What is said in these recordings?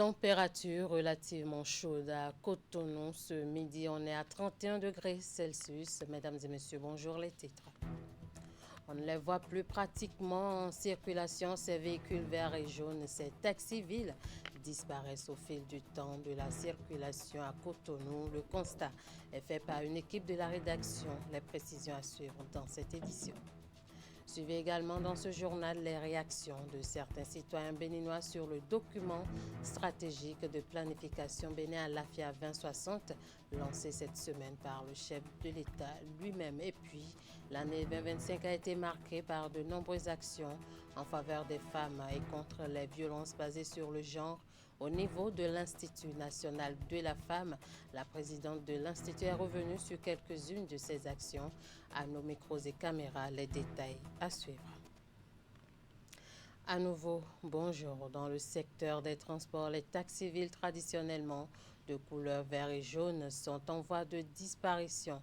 Température relativement chaude à Cotonou. Ce midi, on est à 31 degrés Celsius. Mesdames et messieurs, bonjour les titres. On ne les voit plus pratiquement en circulation, ces véhicules verts et jaunes, ces taxis-villes disparaissent au fil du temps de la circulation à Cotonou. Le constat est fait par une équipe de la rédaction. Les précisions à suivre dans cette édition. Suivez également dans ce journal les réactions de certains citoyens béninois sur le document stratégique de planification Bénin à l'AFIA 2060 lancé cette semaine par le chef de l'État lui-même. Et puis, l'année 2025 a été marquée par de nombreuses actions en faveur des femmes et contre les violences basées sur le genre. Au niveau de l'Institut national de la femme, la présidente de l'Institut est revenue sur quelques-unes de ces actions. À nos micros et caméras, les détails à suivre. À nouveau, bonjour. Dans le secteur des transports, les taxis-villes traditionnellement de couleur vert et jaune sont en voie de disparition.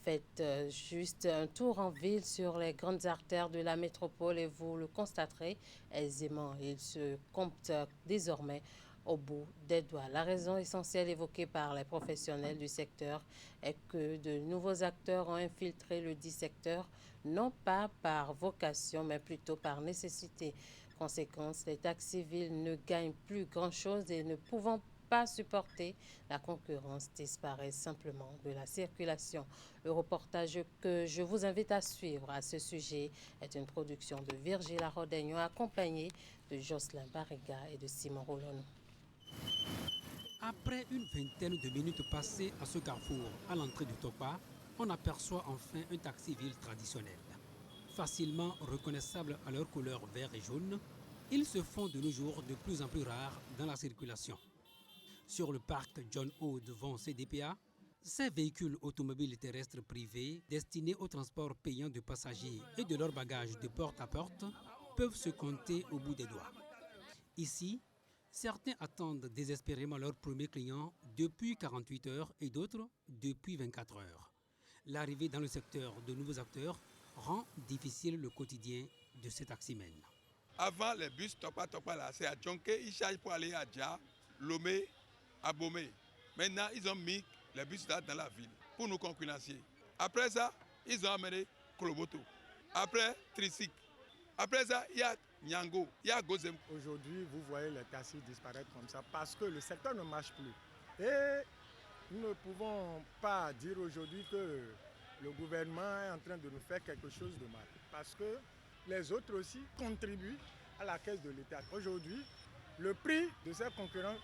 Faites juste un tour en ville sur les grandes artères de la métropole et vous le constaterez aisément. Ils se comptent désormais au bout des doigts. La raison essentielle évoquée par les professionnels du secteur est que de nouveaux acteurs ont infiltré le dit secteur, non pas par vocation, mais plutôt par nécessité. Conséquence, les taxis-villes ne gagnent plus grand-chose et ne pouvant pas supporter la concurrence disparaît simplement de la circulation. Le reportage que je vous invite à suivre à ce sujet est une production de Virgile Rodegno accompagnée de Jocelyn Barriga et de Simon Rolon. Après une vingtaine de minutes passées à ce carrefour, à l'entrée du Tokpa, on aperçoit enfin un taxi-ville traditionnel. Facilement reconnaissables à leur couleur vert et jaune, ils se font de nos jours de plus en plus rares dans la circulation. Sur le parc John O devant CDPA, ces véhicules automobiles terrestres privés destinés au transport payant de passagers et de leurs bagages de porte à porte peuvent se compter au bout des doigts. Ici, certains attendent désespérément leur premier client depuis 48 heures et d'autres depuis 24 heures. L'arrivée dans le secteur de nouveaux acteurs rend difficile le quotidien de ces taximens. Avant, les bus Topa là, c'est à Djonké, ils chargent pour aller à Dja, Lomé, à Bomé. Maintenant, ils ont mis les bus là dans la ville pour nous concurrencer. Après ça, ils ont amené Koloboto. Après, Trisik. Après ça, il y a Nyango, il y a Gozem. Aujourd'hui, vous voyez les taxis disparaître comme ça parce que le secteur ne marche plus. Et nous ne pouvons pas dire aujourd'hui que le gouvernement est en train de nous faire quelque chose de mal. Parce que les autres aussi contribuent à la caisse de l'État. Aujourd'hui, le prix de ces concurrents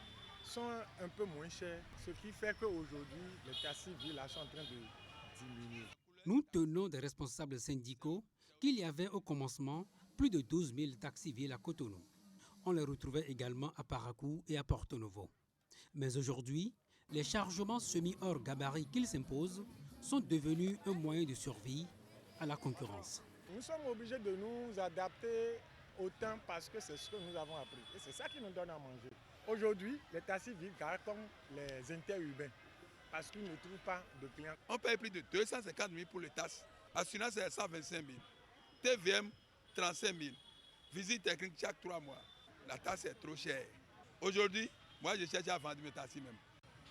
sont un peu moins chers, ce qui fait qu'aujourd'hui, les taxis-villes sont en train de diminuer. Nous tenons des responsables syndicaux qu'il y avait au commencement plus de 12 000 taxis-villes à Cotonou. On les retrouvait également à Parakou et à Porto Novo. Mais aujourd'hui, les chargements semi-hors gabarit qu'ils s'imposent sont devenus un moyen de survie à la concurrence. Nous sommes obligés de nous adapter au temps parce que c'est ce que nous avons appris. Et c'est ça qui nous donne à manger. Aujourd'hui, les taxis-villes garent comme les interurbains parce qu'ils ne trouvent pas de clients. On paye plus de 250 000 pour les tasses. Assurance, c'est 125 000. TVM, 35 000. Visite technique chaque 3 mois. La tasse est trop chère. Aujourd'hui, moi, je cherche à vendre mes taxis même.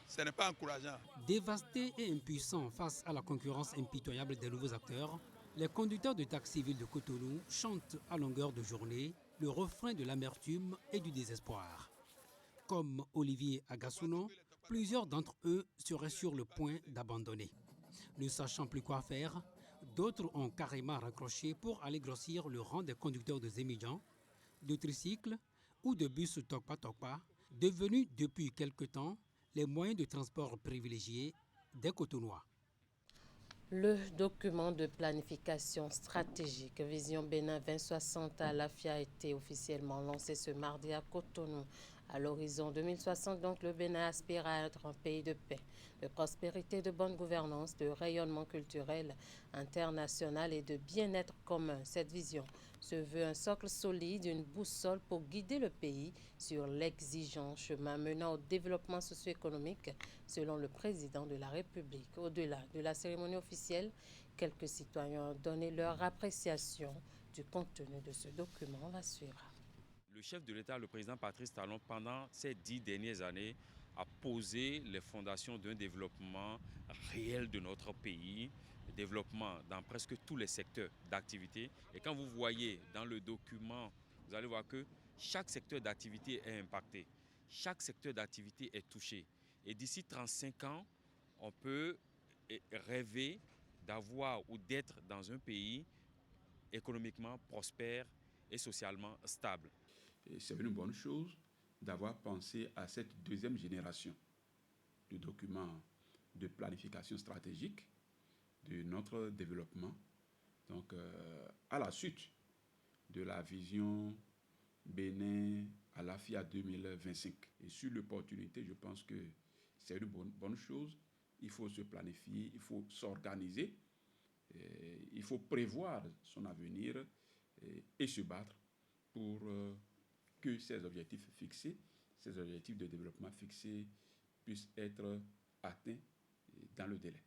Ce n'est pas encourageant. Dévastés et impuissants face à la concurrence impitoyable des nouveaux acteurs, les conducteurs de taxis-villes de Cotonou chantent à longueur de journée le refrain de l'amertume et du désespoir. Comme Olivier Agassouno, plusieurs d'entre eux seraient sur le point d'abandonner. Ne sachant plus quoi faire, d'autres ont carrément raccroché pour aller grossir le rang des conducteurs de Zémidjan, de tricycles ou de bus Tokpa, devenus depuis quelque temps les moyens de transport privilégiés des Cotonnois. Le document de planification stratégique Vision Bénin 2060 à l'AFIA a été officiellement lancé ce mardi à Cotonou. À l'horizon 2060, donc, le Bénin aspire à être un pays de paix, de prospérité, de bonne gouvernance, de rayonnement culturel international et de bien-être commun. Cette vision se veut un socle solide, une boussole pour guider le pays sur l'exigeant chemin menant au développement socio-économique, selon le président de la République. Au-delà de la cérémonie officielle, quelques citoyens ont donné leur appréciation du contenu de ce document. On va suivre. Le chef de l'État, le président Patrice Talon, pendant ces 10 dernières années, a posé les fondations d'un développement réel de notre pays, développement dans presque tous les secteurs d'activité. Et quand vous voyez dans le document, vous allez voir que chaque secteur d'activité est impacté, chaque secteur d'activité est touché. Et d'ici 35 ans, on peut rêver d'avoir ou d'être dans un pays économiquement prospère et socialement stable. C'est une bonne chose d'avoir pensé à cette deuxième génération de documents de planification stratégique de notre développement. Donc, à la suite de la vision Bénin à l'AFIA 2025. Et sur l'opportunité, je pense que c'est une bonne chose. Il faut se planifier, il faut s'organiser, il faut prévoir son avenir et se battre pour que ces objectifs fixés, ces objectifs de développement fixés puissent être atteints dans le délai.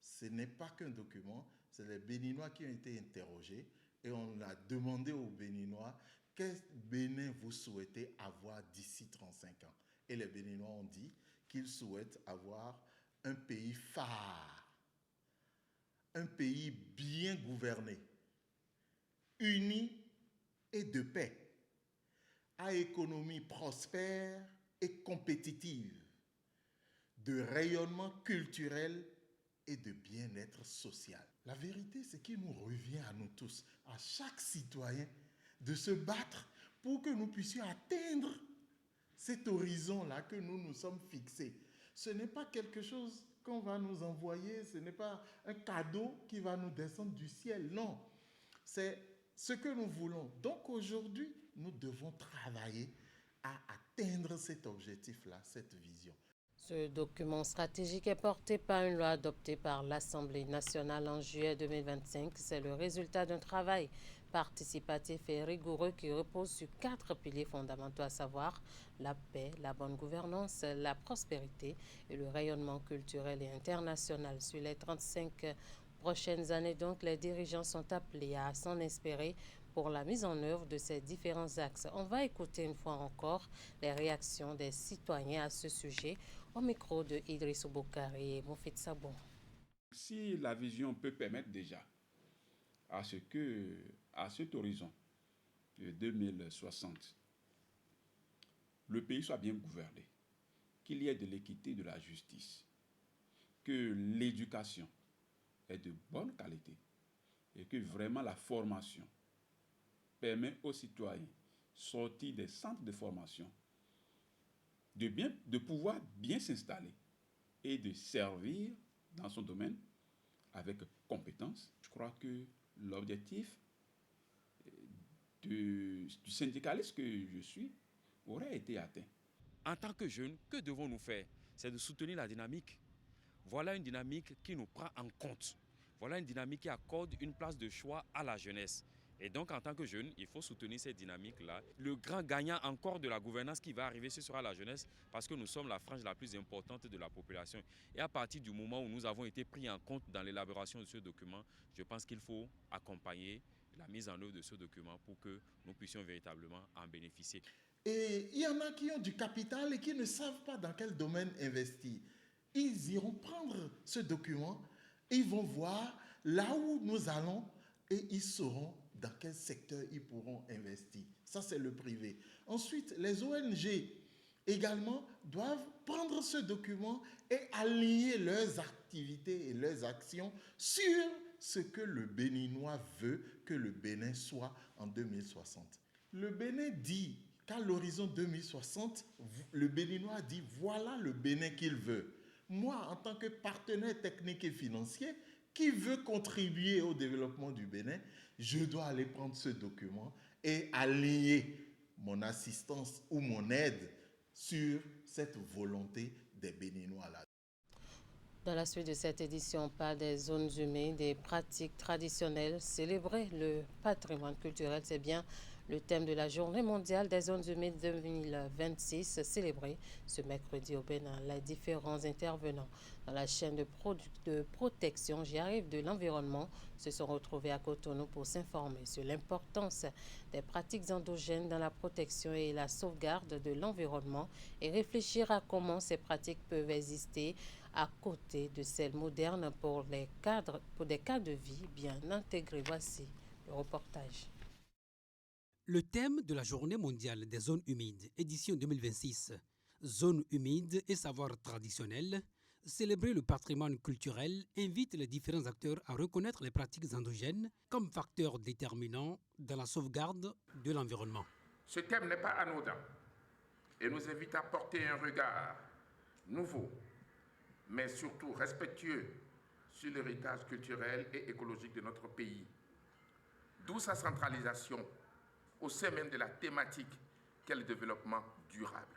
Ce n'est pas qu'un document, c'est les Béninois qui ont été interrogés et on a demandé aux Béninois quel Bénin vous souhaitez avoir d'ici 35 ans. Et les Béninois ont dit qu'ils souhaitent avoir un pays phare, un pays bien gouverné, uni et de paix, à économie prospère et compétitive, de rayonnement culturel et de bien-être social. La vérité, c'est qu'il nous revient à nous tous, à chaque citoyen, de se battre pour que nous puissions atteindre cet horizon-là que nous nous sommes fixés. Ce n'est pas quelque chose qu'on va nous envoyer, ce n'est pas un cadeau qui va nous descendre du ciel, non. C'est ce que nous voulons. Donc aujourd'hui, nous devons travailler à atteindre cet objectif-là, cette vision. Ce document stratégique est porté par une loi adoptée par l'Assemblée nationale en juillet 2025. C'est le résultat d'un travail participatif et rigoureux qui repose sur 4 piliers fondamentaux, à savoir la paix, la bonne gouvernance, la prospérité et le rayonnement culturel et international. Sur les 35 prochaines années, donc, les dirigeants sont appelés à s'en inspirer pour la mise en œuvre de ces différents axes. On va écouter une fois encore les réactions des citoyens à ce sujet au micro de Idrissou Boukari et Moufid Sabon. Si la vision peut permettre déjà à ce que, à cet horizon de 2060, le pays soit bien gouverné, qu'il y ait de l'équité et de la justice, que l'éducation est de bonne qualité et que vraiment la formation permet aux citoyens sortis des centres de formation de pouvoir bien s'installer et de servir dans son domaine avec compétence. Je crois que l'objectif du syndicaliste que je suis aurait été atteint. En tant que jeunes, que devons-nous faire? C'est de soutenir la dynamique. Voilà une dynamique qui nous prend en compte. Voilà une dynamique qui accorde une place de choix à la jeunesse. Et donc, en tant que jeunes, il faut soutenir cette dynamique-là. Le grand gagnant encore de la gouvernance qui va arriver, ce sera la jeunesse, parce que nous sommes la frange la plus importante de la population. Et à partir du moment où nous avons été pris en compte dans l'élaboration de ce document, je pense qu'il faut accompagner la mise en œuvre de ce document pour que nous puissions véritablement en bénéficier. Et il y en a qui ont du capital et qui ne savent pas dans quel domaine investir. Ils iront prendre ce document, ils vont voir là où nous allons et ils sauront dans quel secteur ils pourront investir. Ça, c'est le privé. Ensuite, les ONG également doivent prendre ce document et aligner leurs activités et leurs actions sur ce que le Béninois veut que le Bénin soit en 2060. Le Bénin dit qu'à l'horizon 2060, le Béninois dit voilà le Bénin qu'il veut. Moi, en tant que partenaire technique et financier, qui veut contribuer au développement du Bénin, je dois aller prendre ce document et aligner mon assistance ou mon aide sur cette volonté des Béninois là. Dans la suite de cette édition, on parle des zones humides, des pratiques traditionnelles. Célébrer le patrimoine culturel, c'est bien Le thème de la Journée mondiale des zones humides 2026 célébré ce mercredi au Bénin. Les différents intervenants dans la chaîne de protection, j'y arrive, de l'environnement se sont retrouvés à Cotonou pour s'informer sur l'importance des pratiques endogènes dans la protection et la sauvegarde de l'environnement et réfléchir à comment ces pratiques peuvent exister à côté de celles modernes pour des cadres de vie bien intégrés. Voici le reportage. Le thème de la Journée mondiale des zones humides, édition 2026, zones humides et savoirs traditionnels, célébrer le patrimoine culturel invite les différents acteurs à reconnaître les pratiques endogènes comme facteurs déterminants dans la sauvegarde de l'environnement. Ce thème n'est pas anodin et nous invite à porter un regard nouveau, mais surtout respectueux sur l'héritage culturel et écologique de notre pays. D'où sa centralisation au sein même de la thématique qu'est le développement durable.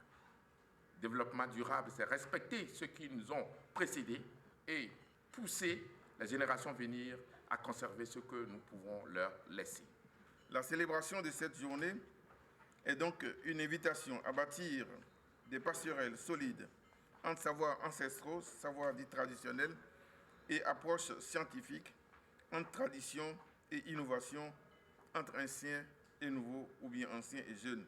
Développement durable, c'est respecter ceux qui nous ont précédés et pousser les générations à venir à conserver ce que nous pouvons leur laisser. La célébration de cette journée est donc une invitation à bâtir des passerelles solides entre savoirs ancestraux, savoirs dits traditionnels et approches scientifiques, entre tradition et innovation, entre anciens et nouveaux ou bien anciens et jeunes.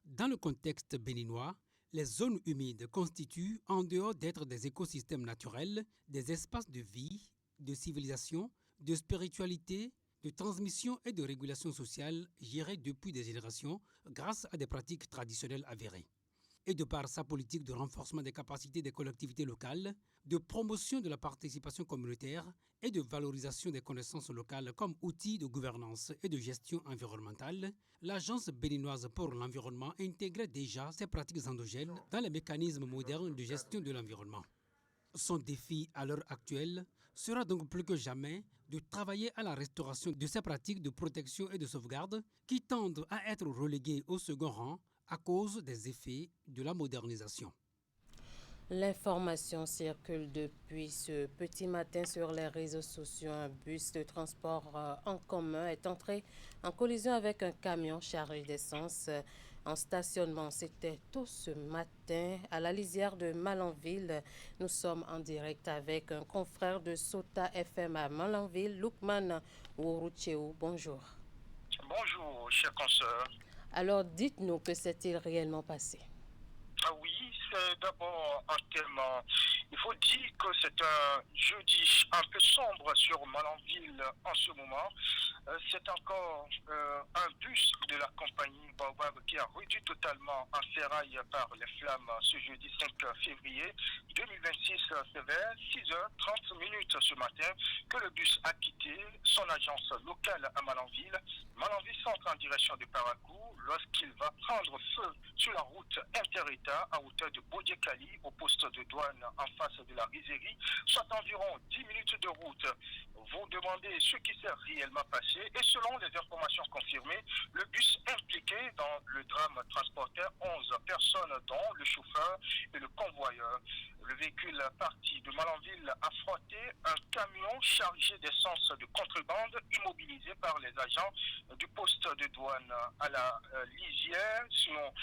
Dans le contexte béninois, les zones humides constituent, en dehors d'être des écosystèmes naturels, des espaces de vie, de civilisation, de spiritualité, de transmission et de régulation sociale gérés depuis des générations grâce à des pratiques traditionnelles avérées. Et de par sa politique de renforcement des capacités des collectivités locales, de promotion de la participation communautaire et de valorisation des connaissances locales comme outil de gouvernance et de gestion environnementale, l'Agence béninoise pour l'environnement intégrait déjà ces pratiques endogènes dans les mécanismes modernes de gestion de l'environnement. Son défi à l'heure actuelle sera donc plus que jamais de travailler à la restauration de ces pratiques de protection et de sauvegarde qui tendent à être reléguées au second rang à cause des effets de la modernisation. L'information circule depuis ce petit matin sur les réseaux sociaux. Un bus de transport en commun est entré en collision avec un camion chargé d'essence en stationnement. C'était tôt ce matin à la lisière de Malanville. Nous sommes en direct avec un confrère de Sota FM à Malanville, Lukman Ouroucheou. Bonjour. Bonjour, chers consoeurs. Alors, dites-nous, que s'est-il réellement passé? Oui, c'est d'abord un thème. Il faut dire que c'est un jeudi un peu sombre sur Malanville en ce moment. C'est encore un bus de la compagnie Baobab qui a réduit totalement en ferraille par les flammes ce jeudi 5 février 2026. C'est vers 6h30 ce matin que le bus a quitté son agence locale à Malanville. Malanville centre en direction de Paracou lorsqu'il va prendre feu sur la route inter-État à hauteur de Bodiekali au poste de douane en face de la rizerie, soit environ 10 minutes de route. Vous demandez ce qui s'est réellement passé et selon les informations confirmées, le bus impliqué dans le drame transportait 11 personnes dont le chauffeur et le convoyeur. Le véhicule parti de Malanville a frotté un camion chargé d'essence de contrebande immobilisé par les agents du poste de douane à la lisière, sinon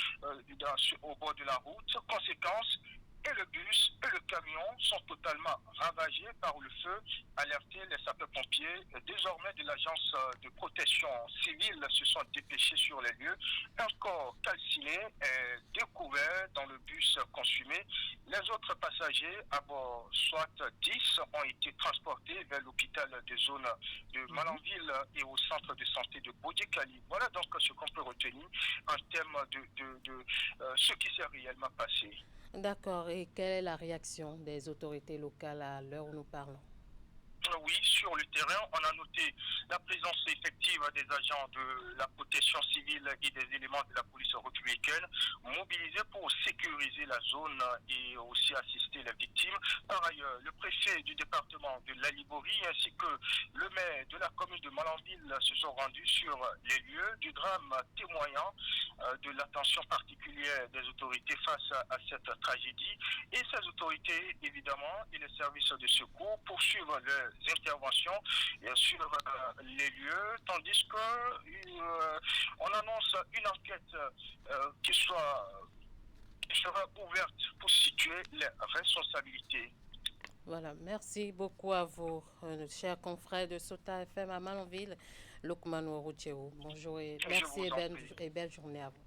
au bord de la route. Conséquence, et le bus et le camion sont totalement ravagés par le feu. Alertés, les sapeurs-pompiers, désormais de l'agence de protection civile, se sont dépêchés sur les lieux. Un corps calciné est découvert dans le bus consumé. Les autres passagers à bord, soit 10, ont été transportés vers l'hôpital de zone de Malanville et au centre de santé de Bodiekali. Voilà donc ce qu'on peut retenir en termes de ce qui s'est réellement passé. D'accord. Et quelle est la réaction des autorités locales à l'heure où nous parlons? Oui, sur le terrain, on a noté la présence effective des agents de la protection civile et des éléments de la police républicaine mobilisés pour sécuriser la zone et aussi assister assister les victimes. Par ailleurs, le préfet du département de la Liborie ainsi que le maire de la commune de Malanville se sont rendus sur les lieux du drame, témoignant de l'attention particulière des autorités face à cette tragédie. Et ces autorités, évidemment, et les services de secours poursuivent les interventions sur les lieux, tandis qu'on annonce une enquête qui sera ouverte pour situer les responsabilités. Voilà, merci beaucoup à vous, chers confrères de Sota FM à Malanville, Lukman Ouroutchéou. Bonjour et merci et belle journée à vous.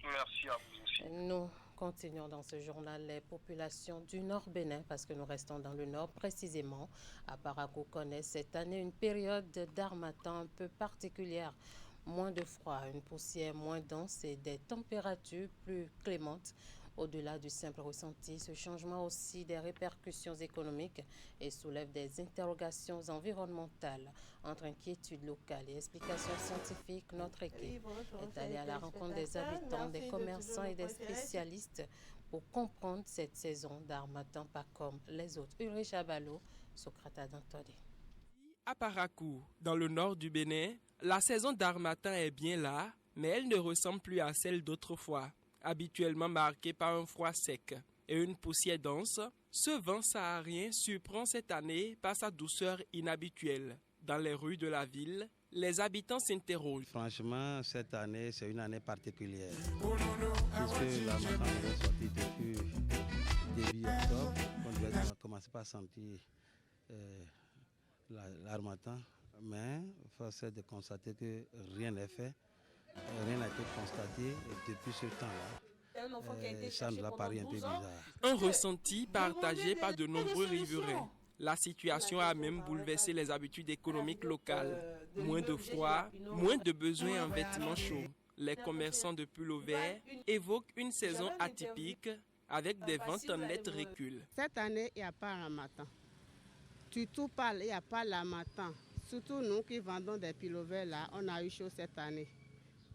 Merci à vous aussi. Nous continuons dans ce journal les populations du Nord Bénin, parce que nous restons dans le Nord précisément. À Parakou connaît cette année une période d'harmattan un peu particulière. Moins de froid, une poussière moins dense et des températures plus clémentes. Au-delà du simple ressenti, ce changement a aussi des répercussions économiques et soulève des interrogations environnementales. Entre inquiétudes locales et explications scientifiques, notre équipe est allée à la rencontre des habitants, des commerçants et des spécialistes pour comprendre cette saison d'harmattan pas comme les autres. Ulrich Abalo, Socrate d'Antodé. À Parakou, dans le nord du Bénin, la saison d'harmattan est bien là, mais elle ne ressemble plus à celle d'autrefois. Habituellement marquée par un froid sec et une poussière dense, ce vent saharien surprend cette année par sa douceur inhabituelle. Dans les rues de la ville, les habitants s'interrogent. Franchement, cette année, c'est une année particulière. Puisque l'harmattan est sorti depuis début octobre, on devait commencer par sentir l'harmattan, mais force est de constater que rien n'est fait. Rien n'a été constaté depuis ce temps-là. Ça nous a paru un peu bizarre. Un ressenti partagé par de nombreux riverains. La situation a même bouleversé les habitudes économiques locales. Moins de froid, moins de besoins en vêtements chauds. Les commerçants de pulls verts évoquent une saison atypique avec des ventes en net recul. Cette année, il n'y a pas l'harmattan. Tout parle, il n'y a pas l'harmattan. Surtout nous qui vendons des pulls verts là, on a eu chaud cette année.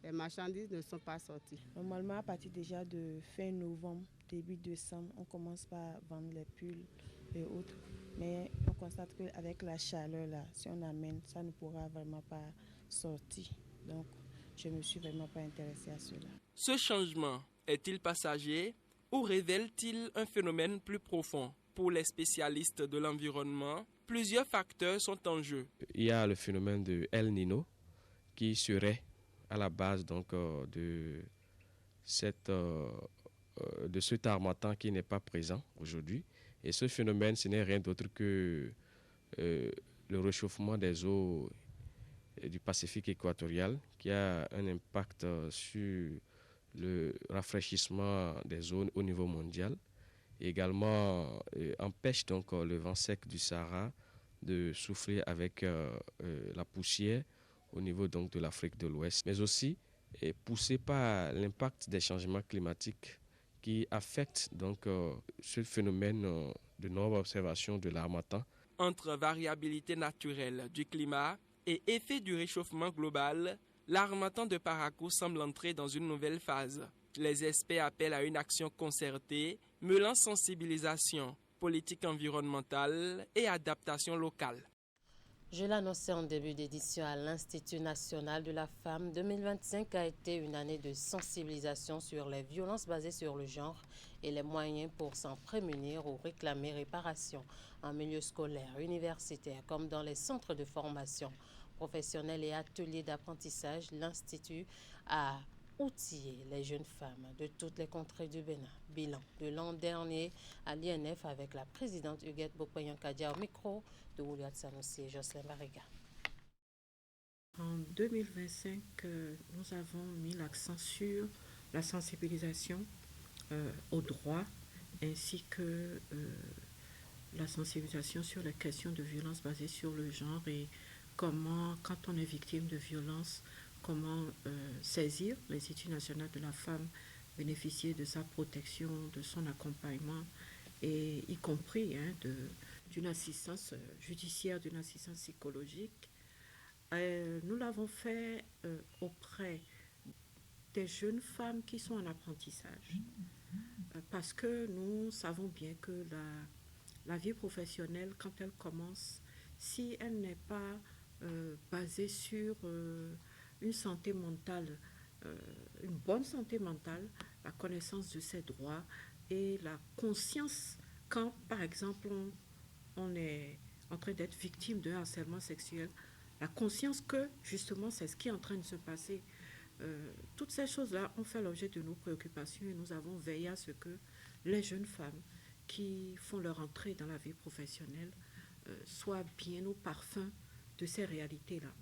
Les marchandises ne sont pas sorties. Normalement, à partir déjà de fin novembre, début décembre, on commence par vendre les pulls et autres. Mais on constate qu'avec la chaleur, là, si on amène, ça ne pourra vraiment pas sortir. Donc, je ne me suis vraiment pas intéressée à cela. Ce changement est-il passager ou révèle-t-il un phénomène plus profond? Pour les spécialistes de l'environnement, plusieurs facteurs sont en jeu. Il y a le phénomène de El Niño qui serait à la base donc, de cet harmattan qui n'est pas présent aujourd'hui. Et ce phénomène, ce n'est rien d'autre que le réchauffement des eaux du Pacifique équatorial qui a un impact sur le rafraîchissement des eaux au niveau mondial. Et également empêche donc le vent sec du Sahara de souffler avec la poussière au niveau donc de l'Afrique de l'Ouest, mais aussi poussé par l'impact des changements climatiques qui affectent donc ce phénomène de non-observation de l'harmattan. Entre variabilité naturelle du climat et effet du réchauffement global, l'harmattan de Parakou semble entrer dans une nouvelle phase. Les experts appellent à une action concertée, mêlant sensibilisation, politique environnementale et adaptation locale. Je l'annonçais en début d'édition à l'Institut national de la femme. 2025 a été une année de sensibilisation sur les violences basées sur le genre et les moyens pour s'en prémunir ou réclamer réparation en milieu scolaire, universitaire, comme dans les centres de formation professionnelle et ateliers d'apprentissage. L'Institut a outiller les jeunes femmes de toutes les contrées du Bénin. Bilan de l'an dernier à l'INF avec la présidente Huguette Bokoyankadia au micro de Ouliat Sanoussi et Jocelyn Barriga. En 2025, nous avons mis l'accent sur la sensibilisation aux droits ainsi que la sensibilisation sur les questions de violence basées sur le genre et comment, quand on est victime de violence, comment saisir l'Institut national de la femme, bénéficier de sa protection, de son accompagnement, et y compris d'une assistance judiciaire, d'une assistance psychologique. Nous l'avons fait auprès des jeunes femmes qui sont en apprentissage. parce que nous savons bien que la vie professionnelle, quand elle commence, si elle n'est pas basée sur une santé mentale, une bonne santé mentale, la connaissance de ses droits et la conscience quand, par exemple, on est en train d'être victime d'un harcèlement sexuel, la conscience que, justement, c'est ce qui est en train de se passer. Toutes ces choses-là ont fait l'objet de nos préoccupations et nous avons veillé à ce que les jeunes femmes qui font leur entrée dans la vie professionnelle soient bien au parfum de ces réalités-là.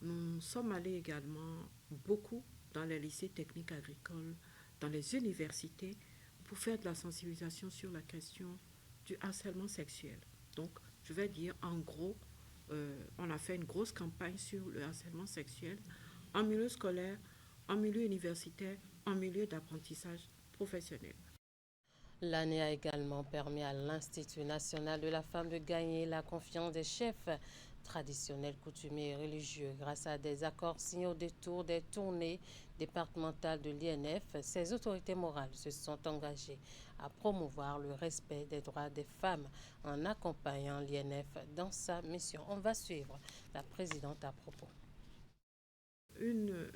Nous sommes allés également beaucoup dans les lycées techniques agricoles, dans les universités, pour faire de la sensibilisation sur la question du harcèlement sexuel. Donc, je vais dire, en gros, on a fait une grosse campagne sur le harcèlement sexuel en milieu scolaire, en milieu universitaire, en milieu d'apprentissage professionnel. L'année a également permis à l'Institut national de la femme de gagner la confiance des chefs traditionnels, coutumiers et religieux. Grâce à des accords signés au détour des tournées départementales de l'INF, ces autorités morales se sont engagées à promouvoir le respect des droits des femmes en accompagnant l'INF dans sa mission. On va suivre la présidente à propos. Une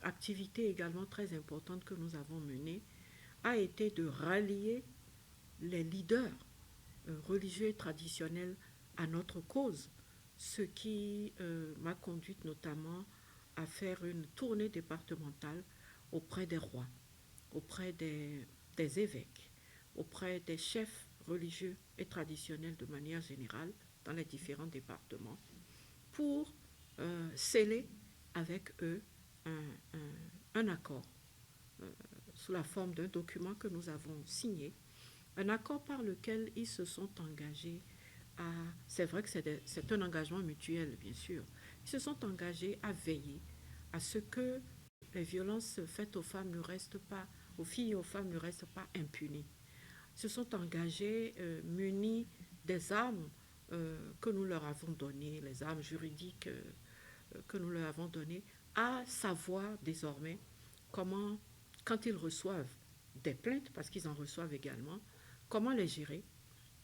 activité également très importante que nous avons menée a été de rallier les leaders religieux et traditionnels à notre cause, ce qui m'a conduite notamment à faire une tournée départementale auprès des rois, auprès des évêques, auprès des chefs religieux et traditionnels de manière générale dans les différents départements, pour sceller avec eux un accord sous la forme d'un document que nous avons signé, un accord par lequel ils se sont engagés à... C'est vrai que c'est un engagement mutuel, bien sûr. Ils se sont engagés à veiller à ce que les violences faites aux femmes ne restent pas, aux filles et aux femmes ne restent pas impunies. Ils se sont engagés munis des armes que nous leur avons données, les armes juridiques que nous leur avons données, à savoir désormais comment, quand ils reçoivent des plaintes, parce qu'ils en reçoivent également, comment les gérer,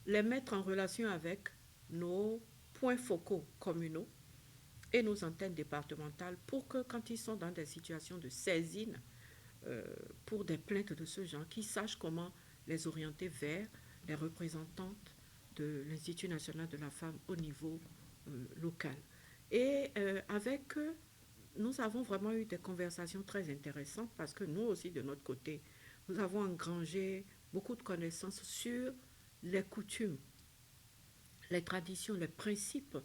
les mettre en relation avec nos points focaux communaux et nos antennes départementales pour que quand ils sont dans des situations de saisine pour des plaintes de ce genre, qu'ils sachent comment les orienter vers les représentantes de l'Institut national de la femme au niveau local. Et avec eux, nous avons vraiment eu des conversations très intéressantes parce que nous aussi, de notre côté, nous avons engrangé beaucoup de connaissances sur les coutumes, les traditions, les principes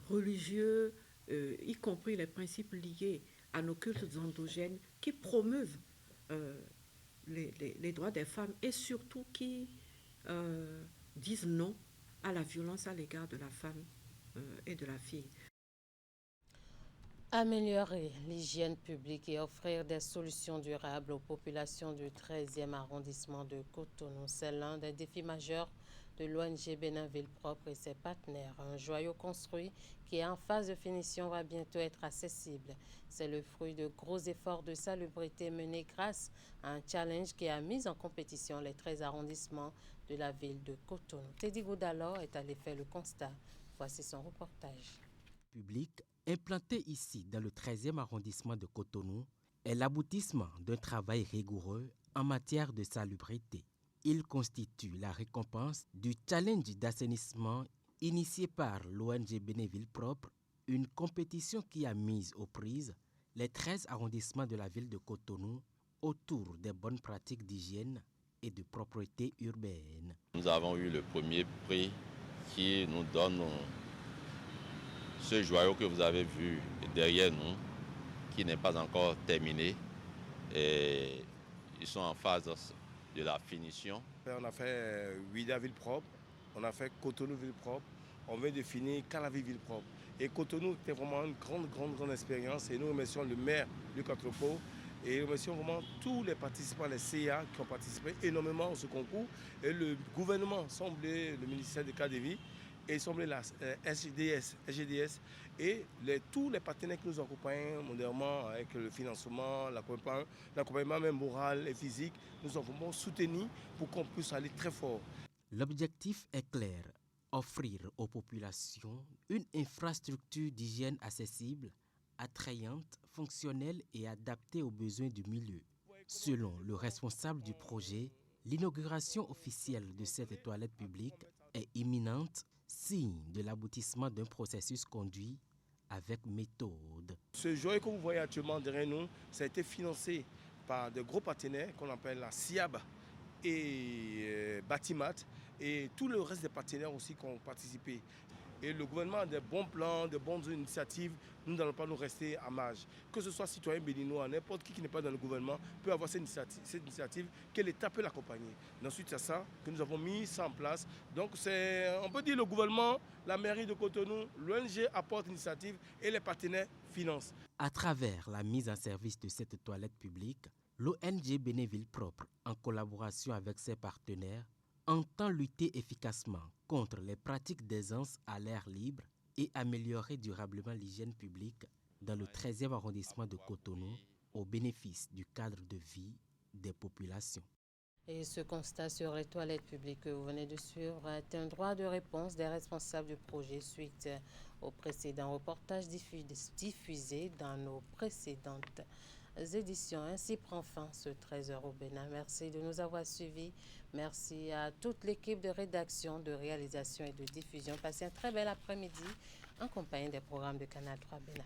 religieux, y compris les principes liés à nos cultes endogènes qui promeuvent les droits des femmes et surtout qui disent non à la violence à l'égard de la femme et de la fille. Améliorer l'hygiène publique et offrir des solutions durables aux populations du 13e arrondissement de Cotonou, c'est l'un des défis majeurs de l'ONG Bénin Ville Propre et ses partenaires. Un joyau construit qui est en phase de finition va bientôt être accessible. C'est le fruit de gros efforts de salubrité menés grâce à un challenge qui a mis en compétition les 13 arrondissements de la ville de Cotonou. Teddy Goudalo est allé faire le constat. Voici son reportage. Public implanté ici dans le 13e arrondissement de Cotonou est l'aboutissement d'un travail rigoureux en matière de salubrité. Il constitue la récompense du challenge d'assainissement initié par l'ONG Bénin Ville Propre, une compétition qui a mis aux prises les 13 arrondissements de la ville de Cotonou autour des bonnes pratiques d'hygiène et de propreté urbaine. Nous avons eu le premier prix qui nous donne ce joyau que vous avez vu derrière nous, qui n'est pas encore terminé. Et ils sont en phase de la finition. On a fait Ouida Ville Propre, on a fait Cotonou Ville Propre, on vient de finir Calavi Ville Propre. Et Cotonou, c'était vraiment une grande expérience. Et nous remercions le maire Luc Anthropo et nous remercions vraiment tous les participants, les CIA qui ont participé énormément à ce concours. Et le gouvernement, semblé le ministère de Cadre de Vie, et la SGDS et tous les partenaires qui nous accompagnent modernement avec le financement, l'accompagnement même moral et physique, nous avons soutenu pour qu'on puisse aller très fort. L'objectif est clair, offrir aux populations une infrastructure d'hygiène accessible, attrayante, fonctionnelle et adaptée aux besoins du milieu. Selon le responsable du projet, l'inauguration officielle de cette toilette publique est imminente, signe de l'aboutissement d'un processus conduit avec méthode. Ce joyau que vous voyez actuellement derrière nous, ça a été financé par de gros partenaires qu'on appelle la SIAB et Batimat et tout le reste des partenaires aussi qui ont participé. Et le gouvernement a des bons plans, de bonnes initiatives. Nous n'allons pas nous rester à marge. Que ce soit citoyen béninois, n'importe qui n'est pas dans le gouvernement peut avoir cette initiative que l'État peut l'accompagner. Ensuite, c'est ça que nous avons mis ça en place. Donc, on peut dire le gouvernement, la mairie de Cotonou, l'ONG apporte l'initiative et les partenaires financent. À travers la mise en service de cette toilette publique, l'ONG Bénéville Propre, en collaboration avec ses partenaires, entend lutter efficacement contre les pratiques d'aisance à l'air libre et améliorer durablement l'hygiène publique dans le 13e arrondissement de Cotonou au bénéfice du cadre de vie des populations. Et ce constat sur les toilettes publiques que vous venez de suivre est un droit de réponse des responsables du projet suite aux précédents reportages diffusés dans nos précédentes éditions. Ainsi prend fin ce 13h au Bénin. Merci de nous avoir suivis. Merci à toute l'équipe de rédaction, de réalisation et de diffusion. Passez un très bel après-midi en compagnie des programmes de Canal 3 Bénin.